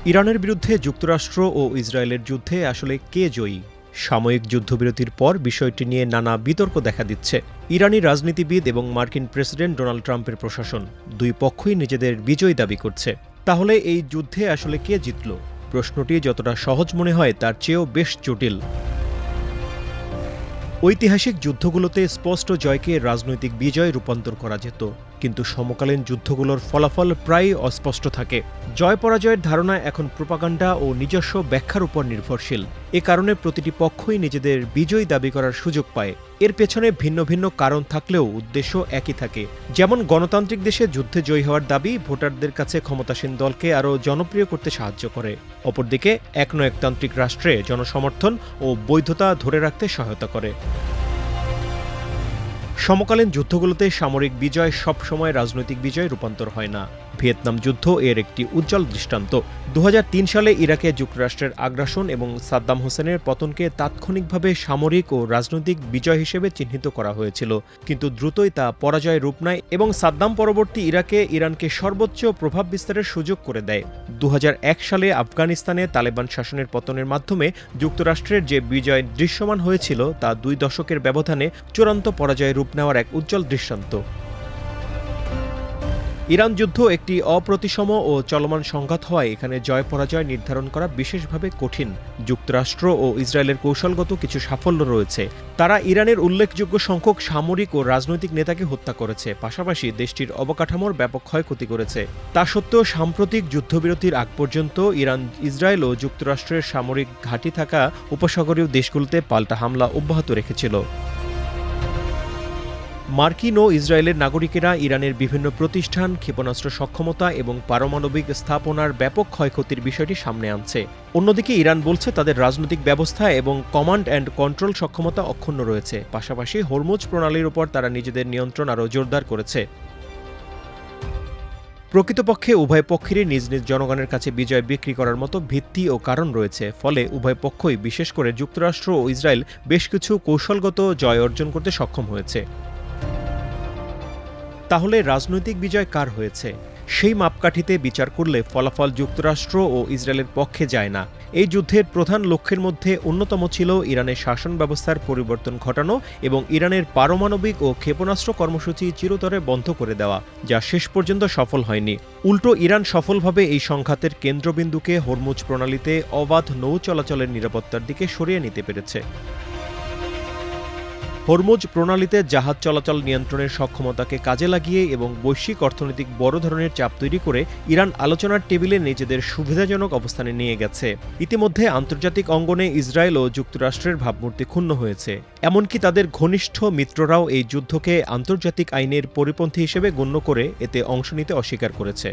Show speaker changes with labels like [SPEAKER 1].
[SPEAKER 1] ইরানের বিরুদ্ধে যুক্তরাষ্ট্র ও ইসরায়েলের যুদ্ধে আসলে কে জয়ী? সাময়িক যুদ্ধবিরতির পর বিষয়টি নিয়ে নানা বিতর্ক দেখা দিচ্ছে। ইরানি রাজনীতিবিদ এবং মার্কিন প্রেসিডেন্ট ডোনাল্ড ট্রাম্পের প্রশাসন দুই পক্ষই নিজেদের বিজয় দাবি করছে। তাহলে এই যুদ্ধে আসলে কে জিতল? প্রশ্নটি যতটা সহজ মনে হয় তার চেয়েও বেশ জটিল। ঐতিহাসিক যুদ্ধগুলোতে স্পষ্ট জয়কে রাজনৈতিক বিজয়ে রূপান্তর করা যেত, কিন্তু সমকালীন যুদ্ধগুলোর ফলাফল প্রায়ই অস্পষ্ট থাকে। জয় পরাজয়ের ধারণা এখন প্রোপাগান্ডা ও নিজস্ব ব্যাখ্যার উপর নির্ভরশীল। এ কারণে প্রতিটি পক্ষই নিজেদের বিজয় দাবি করার সুযোগ পায়। এর পেছনে ভিন্ন ভিন্ন কারণ থাকলেও উদ্দেশ্য একই থাকে। যেমন গণতান্ত্রিক দেশে যুদ্ধে জয়ী হওয়ার দাবি ভোটারদের কাছে ক্ষমতাসীন দলকে আরও জনপ্রিয় করতে সাহায্য করে। অপরদিকে একনায়কতান্ত্রিক রাষ্ট্রে জনসমর্থন ও বৈধতা ধরে রাখতে সহায়তা করে। সমকালীন যুদ্ধগুলোতে সামরিক বিজয় সবসময় রাজনৈতিক বিজয়ে রূপান্তর হয় না। ভিয়েতনাম যুদ্ধ এর একটি উজ্জ্বল দৃষ্টান্ত। 2003 সালে ইরাকে যুক্তরাষ্ট্রের আগ্রাসন এবং সাদ্দাম হোসেনের পতনকে তাৎক্ষণিকভাবে সামরিক ও রাজনৈতিক বিজয় হিসেবে চিহ্নিত করা হয়েছিল, কিন্তু দ্রুতই তা পরাজয়ে রূপ নেয় এবং সাদ্দাম পরবর্তী ইরাকে ইরানকে সর্বোচ্চ প্রভাব বিস্তারের সুযোগ করে দেয়। 2001 সালে আফগানিস্তানে তালেবান শাসনের পতনের মাধ্যমে যুক্তরাষ্ট্রের যে বিজয় দৃশ্যমান হয়েছিল তা 2 দশকের ব্যবধানে চূড়ান্ত পরাজয়ে রূপ নেওয়ার এক উজ্জ্বল দৃষ্টান্ত। ইরান যুদ্ধ একটি অপ্রতিসম ও চলমান সংঘাত হওয়ায় এখানে জয় পরাজয় নির্ধারণ করা বিশেষভাবে কঠিন। যুক্তরাষ্ট্র ও ইসরায়েলের কৌশলগত কিছু সাফল্য রয়েছে। তারা ইরানের উল্লেখযোগ্য সংখ্যক সামরিক ও রাজনৈতিক নেতাকে হত্যা করেছে, পাশাপাশি দেশটির অবকাঠামোর ব্যাপক ক্ষয়ক্ষতি করেছে। তা সত্ত্বেও সাম্প্রতিক যুদ্ধবিরতির আগ পর্যন্ত ইরান ইসরায়েল ও যুক্তরাষ্ট্রের সামরিক ঘাঁটি থাকা উপসাগরীয় দেশগুলোতে পাল্টা হামলা অব্যাহত রেখেছিল। মার্কিন ও ইসরায়েলের নাগরিকেরা ইরানের বিভিন্ন প্রতিষ্ঠান, ক্ষেপণাস্ত্র সক্ষমতা এবং পারমাণবিক স্থাপনার ব্যাপক ক্ষয়ক্ষতির বিষয়টি সামনে আনছে। অন্যদিকে ইরান বলছে তাদের রাজনৈতিক ব্যবস্থা এবং কমান্ড অ্যান্ড কন্ট্রোল সক্ষমতা অক্ষুণ্ণ রয়েছে। পাশাপাশি হরমুজ প্রণালীর উপর তারা নিজেদের নিয়ন্ত্রণ আরও জোরদার করেছে। প্রকৃতপক্ষে উভয় পক্ষেরই নিজ নিজ জনগণের কাছে বিজয় বিক্রি করার মতো ভিত্তি ও কারণ রয়েছে। ফলে উভয় পক্ষই, বিশেষ করে যুক্তরাষ্ট্র ও ইসরায়েল, বেশ কিছু কৌশলগত জয় অর্জন করতে সক্ষম হয়েছে। তাহলে রাজনৈতিক বিজয় কার হয়েছে? সেই মাপকাঠিতে বিচার করলে ফলাফল যুক্তরাষ্ট্র ও ইসরায়েলের পক্ষে যায় না। এই যুদ্ধের প্রধান লক্ষ্যের মধ্যে অন্যতম ছিল ইরানের শাসন ব্যবস্থার পরিবর্তন ঘটানো এবং ইরানের পারমাণবিক ও ক্ষেপণাস্ত্র কর্মসূচি চিরতরে বন্ধ করে দেওয়া, যা শেষ পর্যন্ত সফল হয়নি। উল্টো ইরান সফলভাবে এই সংঘাতের কেন্দ্রবিন্দুকে হরমুজ প্রণালীতে অবাধ নৌ চলাচলের নিরাপত্তার দিকে সরিয়ে নিতে পেরেছে। হরমুজ প্রণালীতে জাহাজ চলাচল নিয়ন্ত্রণের সক্ষমতাকে কাজে লাগিয়ে এবং বৈশ্বিক অর্থনৈতিক বড় ধরনের চাপ তৈরি করে ইরান আলোচনার টেবিলে নিজেদের সুবিধাজনক অবস্থানে নিয়ে গেছে। ইতিমধ্যে আন্তর্জাতিক অঙ্গনে ইসরায়েল ও যুক্তরাষ্ট্রের ভাবমূর্তি ক্ষুণ্ণ হয়েছে। এমনকি তাদের ঘনিষ্ঠ মিত্ররাও এই যুদ্ধকে আন্তর্জাতিক আইনের পরিপন্থী হিসেবে গণ্য করে এতে অংশ নিতে অস্বীকার করেছে।